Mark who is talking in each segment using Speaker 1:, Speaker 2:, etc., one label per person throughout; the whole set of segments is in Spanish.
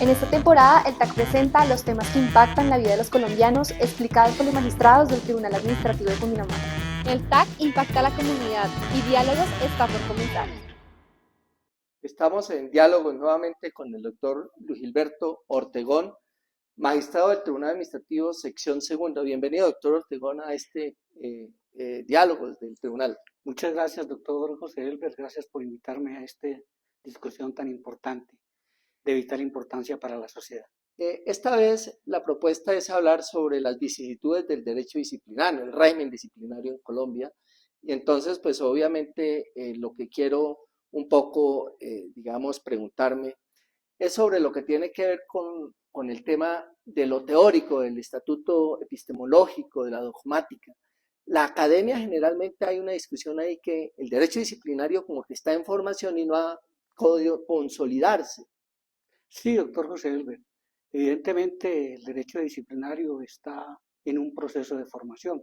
Speaker 1: En esta temporada, el TAC presenta los temas que impactan la vida de los colombianos, explicados por los magistrados del Tribunal Administrativo de Cundinamarca. El TAC impacta a la comunidad y Diálogos está por comenzar.
Speaker 2: Estamos en diálogo nuevamente con el doctor Luis Gilberto Ortegón, magistrado del Tribunal Administrativo, sección segunda. Bienvenido, doctor Ortegón, a este diálogo del tribunal.
Speaker 3: Muchas gracias, doctor José Elber. Gracias por invitarme a esta discusión tan importante, de vital importancia para la sociedad.
Speaker 2: Esta vez la propuesta es hablar sobre las vicisitudes del derecho disciplinario, el régimen disciplinario en Colombia. Y entonces, pues obviamente lo que quiero un poco, digamos, preguntarme es sobre lo que tiene que ver con el tema de lo teórico, del estatuto epistemológico, de la dogmática. La academia generalmente hay una discusión ahí que el derecho disciplinario como que está en formación y no ha podido consolidarse.
Speaker 3: Sí, doctor José Elber. Evidentemente el derecho disciplinario está en un proceso de formación,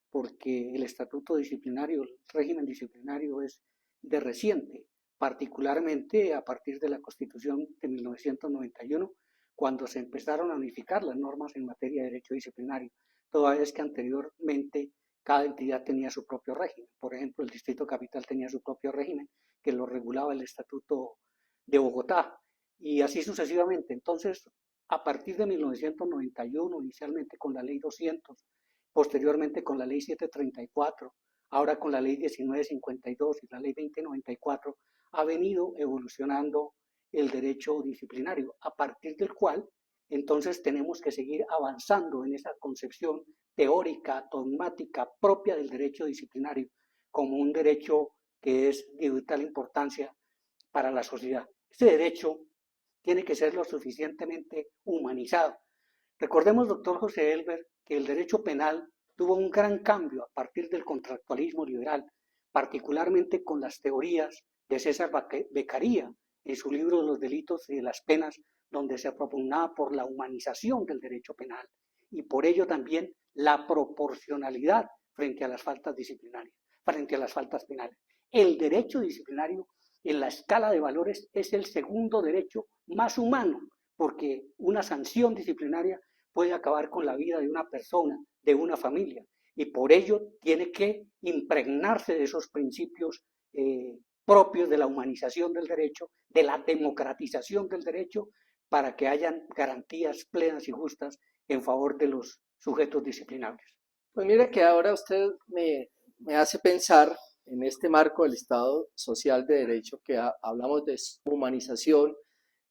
Speaker 3: porque el estatuto disciplinario, el régimen disciplinario es de reciente, particularmente a partir de la Constitución de 1991, cuando se empezaron a unificar las normas en materia de derecho disciplinario, toda vez que anteriormente cada entidad tenía su propio régimen. Por ejemplo, el Distrito Capital tenía su propio régimen que lo regulaba el Estatuto de Bogotá, y así sucesivamente. Entonces, a partir de 1991, inicialmente con la Ley 200, posteriormente con la Ley 734, ahora con la Ley 1952 y la Ley 2094, ha venido evolucionando el derecho disciplinario, a partir del cual entonces tenemos que seguir avanzando en esa concepción teórica, dogmática propia del derecho disciplinario, como un derecho que es de vital importancia para la sociedad. Este derecho tiene que ser lo suficientemente humanizado. Recordemos, doctor José Elber, que el derecho penal tuvo un gran cambio a partir del contractualismo liberal, particularmente con las teorías de César Beccaria en su libro de los delitos y de las penas, donde se propugnaba por la humanización del derecho penal y por ello también la proporcionalidad frente a las faltas disciplinarias, frente a las faltas penales. El derecho disciplinario en la escala de valores es el segundo derecho más humano, porque una sanción disciplinaria puede acabar con la vida de una persona, de una familia, y por ello tiene que impregnarse de esos principios propios de la humanización del derecho, de la democratización del derecho, para que hayan garantías plenas y justas en favor de los sujetos disciplinarios.
Speaker 2: Pues mire que ahora usted me hace pensar en este marco del Estado Social de Derecho que hablamos de humanización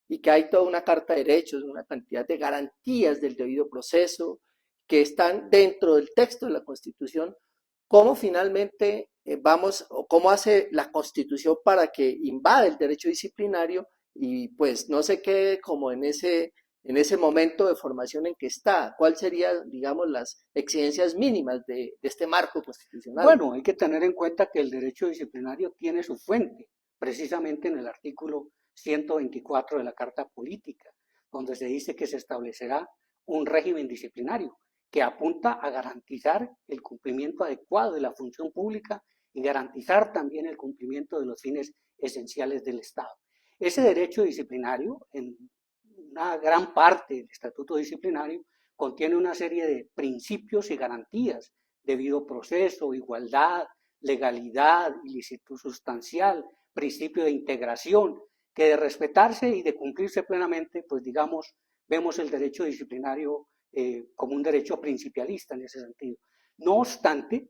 Speaker 2: y que hay toda una carta de derechos, una cantidad de garantías del debido proceso que están dentro del texto de la Constitución. ¿Cómo finalmente vamos o cómo hace la Constitución para que invade el derecho disciplinario y pues no se quede como en ese momento de formación en que está? ¿Cuál serían, digamos, las exigencias mínimas de este marco constitucional?
Speaker 3: Bueno, hay que tener en cuenta que el derecho disciplinario tiene su fuente precisamente en el artículo 124 de la Carta Política, donde se dice que se establecerá un régimen disciplinario que apunta a garantizar el cumplimiento adecuado de la función pública y garantizar también el cumplimiento de los fines esenciales del Estado. Ese derecho disciplinario, en una gran parte del estatuto disciplinario, contiene una serie de principios y garantías: debido proceso, igualdad, legalidad, ilicitud sustancial, principio de integración, que de respetarse y de cumplirse plenamente, pues digamos, vemos el derecho disciplinario como un derecho principialista en ese sentido. No obstante,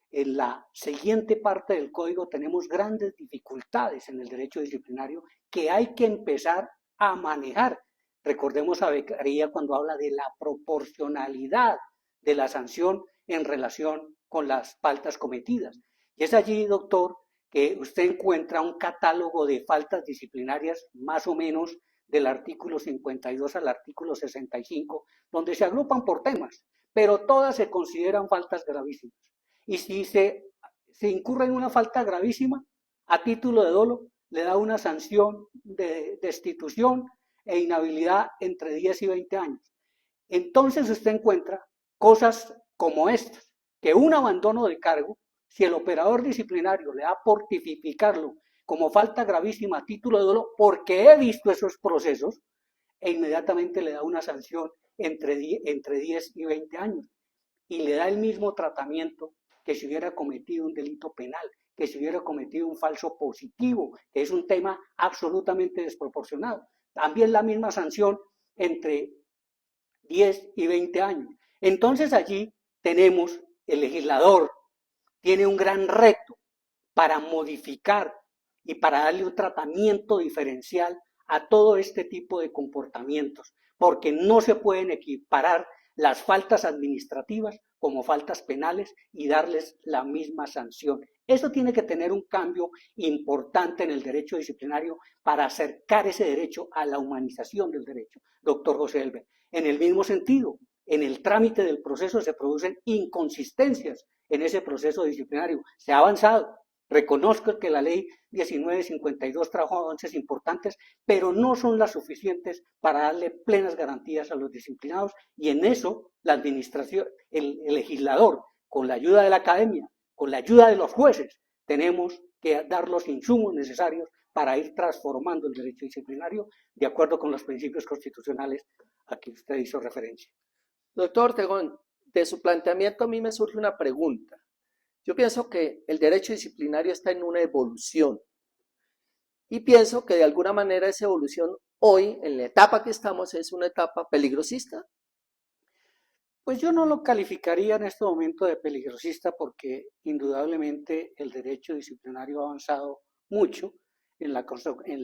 Speaker 3: en la siguiente parte del código tenemos grandes dificultades en el derecho disciplinario que hay que empezar a manejar. Recordemos a Beccaria cuando habla de la proporcionalidad de la sanción en relación con las faltas cometidas. Y es allí, doctor, que usted encuentra un catálogo de faltas disciplinarias más o menos del artículo 52 al artículo 65, donde se agrupan por temas, pero todas se consideran faltas gravísimas. Y si se incurre en una falta gravísima, a título de dolo, le da una sanción de destitución e inhabilidad entre 10 y 20 años. Entonces usted encuentra cosas como estas, que un abandono de cargo, si el operador disciplinario le da por tipificarlo como falta gravísima a título de dolo, porque he visto esos procesos, e inmediatamente le da una sanción entre 10 y 20 años y le da el mismo tratamiento que si hubiera cometido un delito penal, que si hubiera cometido un falso positivo, que es un tema absolutamente desproporcionado. También la misma sanción entre 10 y 20 años. Entonces allí tenemos el legislador, tiene un gran reto para modificar y para darle un tratamiento diferencial a todo este tipo de comportamientos, porque no se pueden equiparar las faltas administrativas como faltas penales y darles la misma sanción. Eso tiene que tener un cambio importante en el derecho disciplinario para acercar ese derecho a la humanización del derecho, doctor José Elber. En el mismo sentido, en el trámite del proceso se producen inconsistencias en ese proceso disciplinario. Se ha avanzado. Reconozco que la ley 1952 trajo avances importantes, pero no son las suficientes para darle plenas garantías a los disciplinados, y en eso la administración, el legislador, con la ayuda de la academia, con la ayuda de los jueces, tenemos que dar los insumos necesarios para ir transformando el derecho disciplinario de acuerdo con los principios constitucionales a que usted hizo referencia.
Speaker 2: Doctor Ortegón, de su planteamiento a mí me surge una pregunta. Yo pienso que el derecho disciplinario está en una evolución y pienso que de alguna manera esa evolución hoy, en la etapa que estamos, es una etapa peligrosista.
Speaker 3: Pues yo no lo calificaría en este momento de peligrosista porque indudablemente el derecho disciplinario ha avanzado mucho en la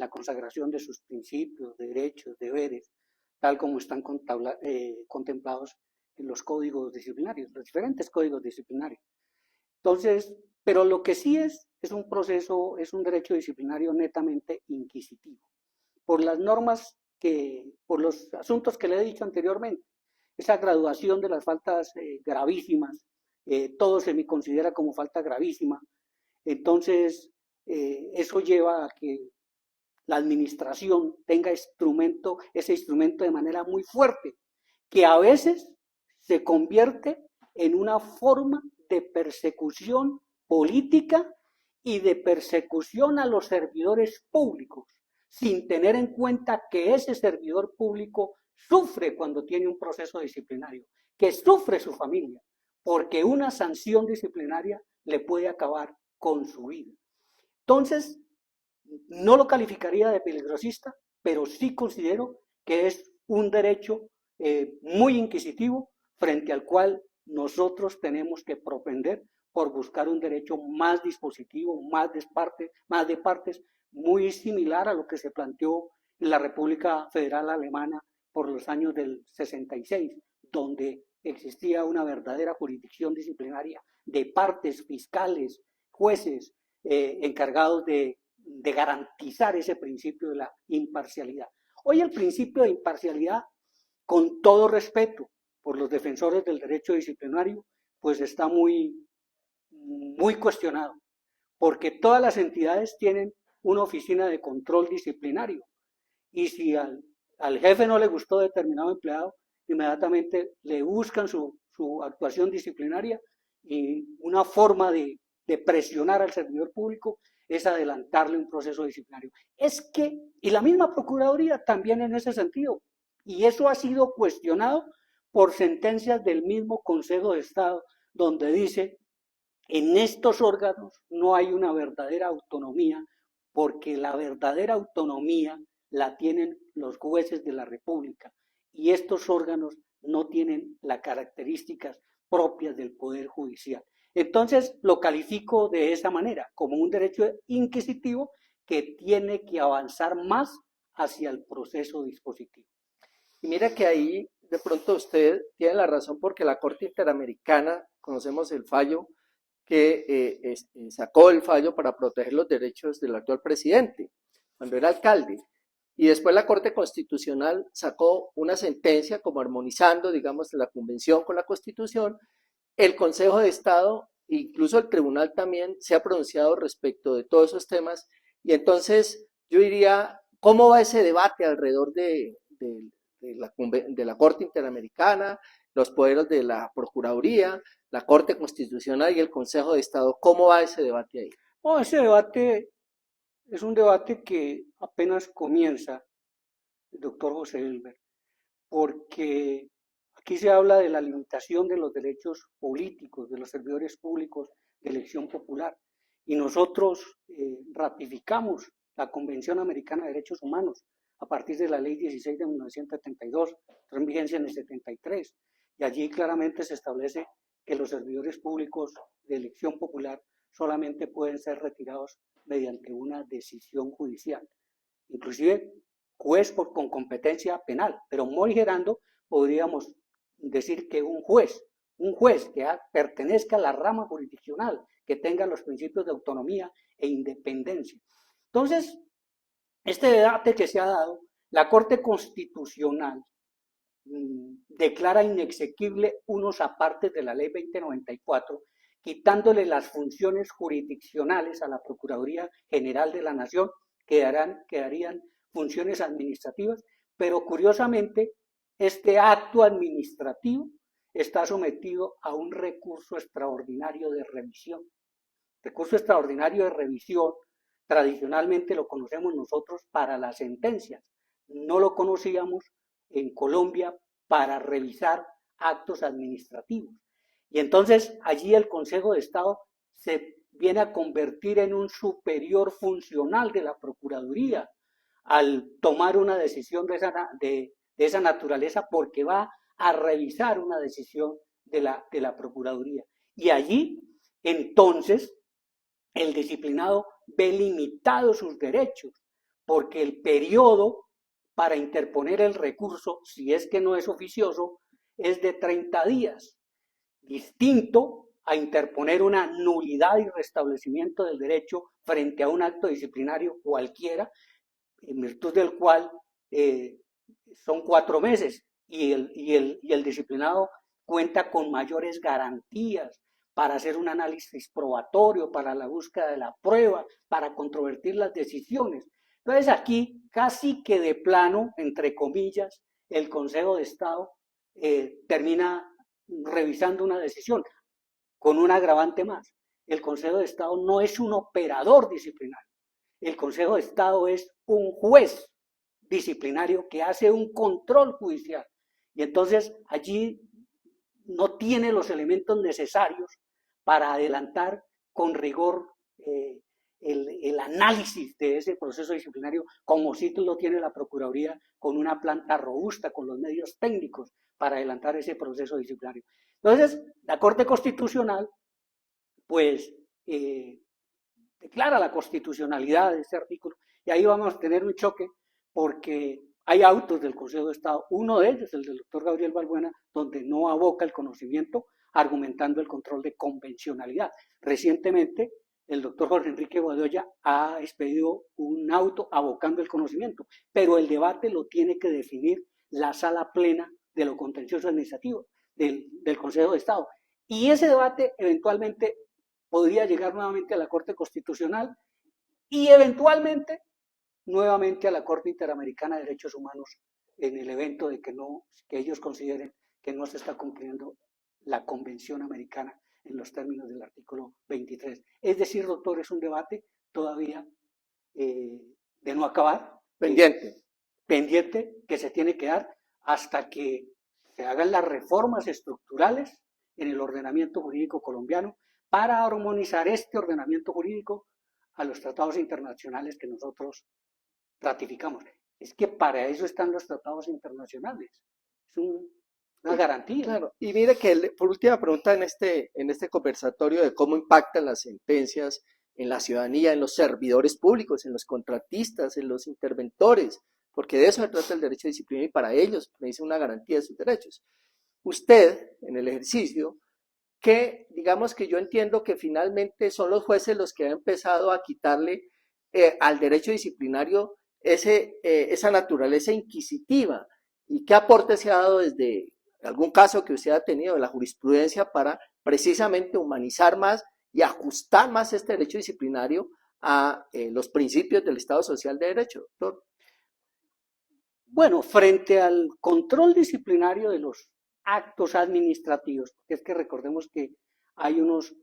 Speaker 3: consagración de sus principios, derechos, deberes, tal como están contemplados en los códigos disciplinarios, los diferentes códigos disciplinarios. Entonces, pero lo que sí es un proceso, es un derecho disciplinario netamente inquisitivo, por las normas por los asuntos que le he dicho anteriormente, esa graduación de las faltas gravísimas, todo se me considera como falta gravísima, entonces eso lleva a que la administración tenga ese instrumento de manera muy fuerte, que a veces se convierte en una forma de persecución política y de persecución a los servidores públicos, sin tener en cuenta que ese servidor público sufre cuando tiene un proceso disciplinario, que sufre su familia, porque una sanción disciplinaria le puede acabar con su vida. Entonces, no lo calificaría de peligrosista, pero sí considero que es un derecho muy inquisitivo frente al cual nosotros tenemos que propender por buscar un derecho más dispositivo, más de partes, muy similar a lo que se planteó en la República Federal Alemana por los años del 66, donde existía una verdadera jurisdicción disciplinaria de partes, fiscales, jueces, encargados de garantizar ese principio de la imparcialidad. Hoy el principio de imparcialidad, con todo respeto por los defensores del derecho disciplinario, pues está muy cuestionado, porque todas las entidades tienen una oficina de control disciplinario, y si al jefe no le gustó determinado empleado, inmediatamente le buscan su actuación disciplinaria, y una forma de presionar al servidor público es adelantarle un proceso disciplinario. Y la misma Procuraduría también en ese sentido, y eso ha sido cuestionado por sentencias del mismo Consejo de Estado, donde dice, en estos órganos no hay una verdadera autonomía, porque la verdadera autonomía la tienen los jueces de la República, y estos órganos no tienen las características propias del Poder Judicial. Entonces lo califico de esa manera, como un derecho inquisitivo que tiene que avanzar más hacia el proceso dispositivo.
Speaker 2: Y mira que ahí de pronto usted tiene la razón, porque la Corte Interamericana, conocemos el fallo que sacó el fallo para proteger los derechos del actual presidente, cuando era alcalde, y después la Corte Constitucional sacó una sentencia como armonizando, digamos, la Convención con la Constitución. El Consejo de Estado, incluso el Tribunal también se ha pronunciado respecto de todos esos temas, y entonces yo diría, ¿cómo va ese debate alrededor de la Corte Interamericana, los poderes de la Procuraduría, la Corte Constitucional y el Consejo de Estado? ¿Cómo va ese debate ahí?
Speaker 3: Ese debate es un debate que apenas comienza. doctor José Elber, porque aquí se habla de la limitación de los derechos políticos, de los servidores públicos de elección popular, y nosotros ratificamos la Convención Americana de Derechos Humanos a partir de la Ley 16 de 1972, entró en vigencia en el 73, y allí claramente se establece que los servidores públicos de elección popular solamente pueden ser retirados mediante una decisión judicial, inclusive juez con competencia penal, pero morigerando podríamos decir que un juez que pertenezca a la rama jurisdiccional, que tenga los principios de autonomía e independencia. Entonces, este debate que se ha dado, la Corte Constitucional declara inexequible unos apartes de la Ley 2094, quitándole las funciones jurisdiccionales a la Procuraduría General de la Nación, quedarían funciones administrativas, pero curiosamente este acto administrativo está sometido a un recurso extraordinario de revisión. Recurso extraordinario de revisión, tradicionalmente lo conocemos nosotros para las sentencias, no lo conocíamos en Colombia para revisar actos administrativos. Y entonces allí el Consejo de Estado se viene a convertir en un superior funcional de la Procuraduría al tomar una decisión de esa naturaleza, porque va a revisar una decisión de la Procuraduría. Y allí, entonces, el disciplinado ve limitados sus derechos, porque el periodo para interponer el recurso, si es que no es oficioso, es de 30 días, distinto a interponer una nulidad y restablecimiento del derecho frente a un acto disciplinario cualquiera, en virtud del cual son 4 meses y el disciplinado cuenta con mayores garantías para hacer un análisis probatorio, para la búsqueda de la prueba, para controvertir las decisiones. Entonces aquí casi que de plano, entre comillas, el Consejo de Estado termina revisando una decisión con un agravante más. El Consejo de Estado no es un operador disciplinario. El Consejo de Estado es un juez disciplinario que hace un control judicial. Y entonces allí no tiene los elementos necesarios para adelantar con rigor el análisis de ese proceso disciplinario, como sí lo tiene la Procuraduría, con una planta robusta, con los medios técnicos para adelantar ese proceso disciplinario. Entonces, la Corte Constitucional, pues, declara la constitucionalidad de este artículo, y ahí vamos a tener un choque, porque hay autos del Consejo de Estado, uno de ellos, el del doctor Gabriel Balbuena, donde no aboca el conocimiento, argumentando el control de convencionalidad. Recientemente, el doctor Jorge Enrique Bedoya ha expedido un auto abocando el conocimiento, pero el debate lo tiene que definir la sala plena de lo contencioso administrativo del Consejo de Estado. Y ese debate eventualmente podría llegar nuevamente a la Corte Constitucional y eventualmente nuevamente a la Corte Interamericana de Derechos Humanos en el evento de que ellos consideren que no se está cumpliendo la Convención Americana en los términos del artículo 23. Es decir, doctor, es un debate todavía de no acabar. Pendiente que se tiene que dar hasta que se hagan las reformas estructurales en el ordenamiento jurídico colombiano para armonizar este ordenamiento jurídico a los tratados internacionales que nosotros ratificamos. Es que para eso están los tratados internacionales. Es una garantía.
Speaker 2: Claro, y mire que por última pregunta en este conversatorio de cómo impactan las sentencias en la ciudadanía, en los servidores públicos, en los contratistas, en los interventores, porque de eso se trata el derecho de disciplina y para ellos dice una garantía de sus derechos. Usted, en el ejercicio, que digamos que yo entiendo que finalmente son los jueces los que han empezado a quitarle al derecho disciplinario esa naturaleza inquisitiva, y qué aporte se ha dado desde algún caso que usted ha tenido de la jurisprudencia para precisamente humanizar más y ajustar más este derecho disciplinario a los principios del Estado Social de Derecho, doctor.
Speaker 3: Bueno, frente al control disciplinario de los actos administrativos, porque es que recordemos que hay unos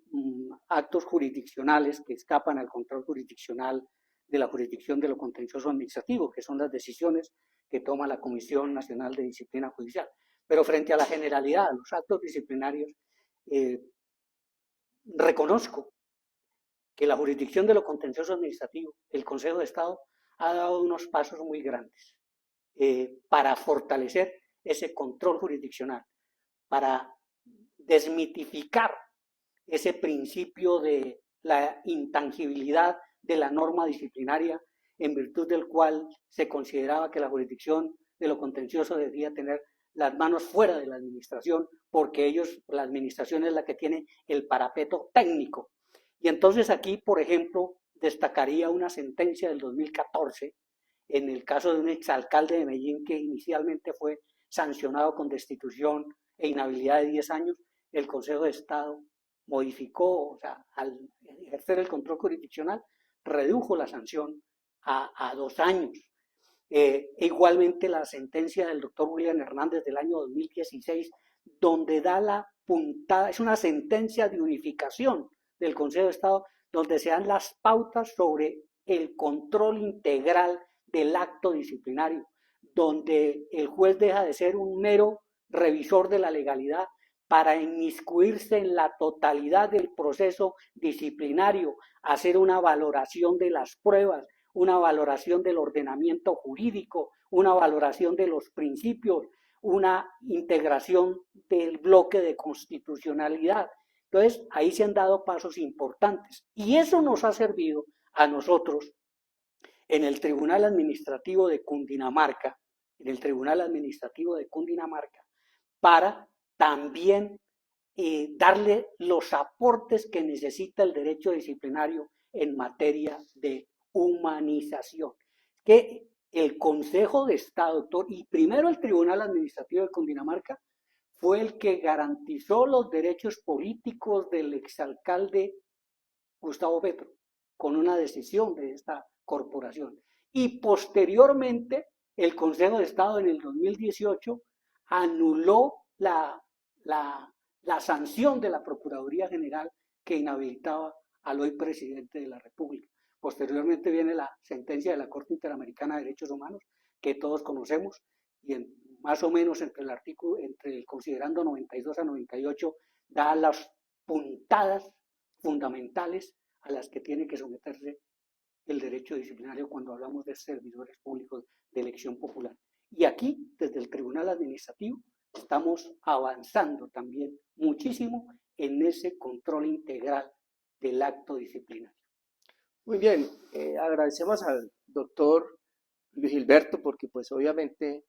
Speaker 3: actos jurisdiccionales que escapan al control jurisdiccional de la jurisdicción de lo contencioso administrativo, que son las decisiones que toma la Comisión Nacional de Disciplina Judicial. Pero frente a la generalidad, a los actos disciplinarios, reconozco que la jurisdicción de lo contencioso administrativo, el Consejo de Estado, ha dado unos pasos muy grandes para fortalecer ese control jurisdiccional, para desmitificar ese principio de la intangibilidad de la norma disciplinaria, en virtud del cual se consideraba que la jurisdicción de lo contencioso debía tener las manos fuera de la administración, porque la administración es la que tiene el parapeto técnico. Y entonces aquí, por ejemplo, destacaría una sentencia del 2014, en el caso de un exalcalde de Medellín que inicialmente fue sancionado con destitución e inhabilidad de 10 años, el Consejo de Estado modificó, o sea, al ejercer el control jurisdiccional, redujo la sanción a 2 años. Igualmente la sentencia del doctor William Hernández del año 2016, donde da la puntada, es una sentencia de unificación del Consejo de Estado, donde se dan las pautas sobre el control integral del acto disciplinario, donde el juez deja de ser un mero revisor de la legalidad para inmiscuirse en la totalidad del proceso disciplinario, hacer una valoración de las pruebas, una valoración del ordenamiento jurídico, una valoración de los principios, una integración del bloque de constitucionalidad. Entonces, ahí se han dado pasos importantes y eso nos ha servido a nosotros en el Tribunal Administrativo de Cundinamarca, para también darle los aportes que necesita el derecho disciplinario en materia de humanización. Que el Consejo de Estado, doctor, y primero el Tribunal Administrativo de Cundinamarca, fue el que garantizó los derechos políticos del exalcalde Gustavo Petro, con una decisión de esta corporación. Y posteriormente, el Consejo de Estado en el 2018 anuló la sanción de la Procuraduría General que inhabilitaba al hoy presidente de la República. Posteriormente viene la sentencia de la Corte Interamericana de Derechos Humanos, que todos conocemos, y más o menos entre el considerando 92 a 98, da las puntadas fundamentales a las que tiene que someterse el derecho disciplinario cuando hablamos de servidores públicos de elección popular. Y aquí, desde el Tribunal Administrativo, estamos avanzando también muchísimo en ese control integral del acto disciplinario.
Speaker 2: Muy bien, agradecemos al doctor Luis Gilberto porque pues obviamente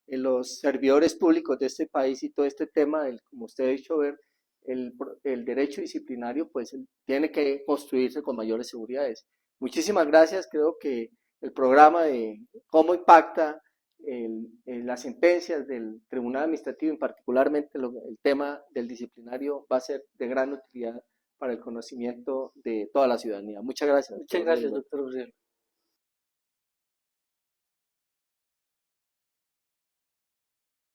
Speaker 2: los servidores públicos de este país y todo este tema, como usted ha dicho ver, el derecho disciplinario pues tiene que construirse con mayores seguridades. Muchísimas gracias, creo que el programa de cómo impacta las sentencias del Tribunal Administrativo, y particularmente el tema del disciplinario, va a ser de gran utilidad para el conocimiento de toda la ciudadanía. Muchas gracias.
Speaker 3: Muchas gracias, doctor José.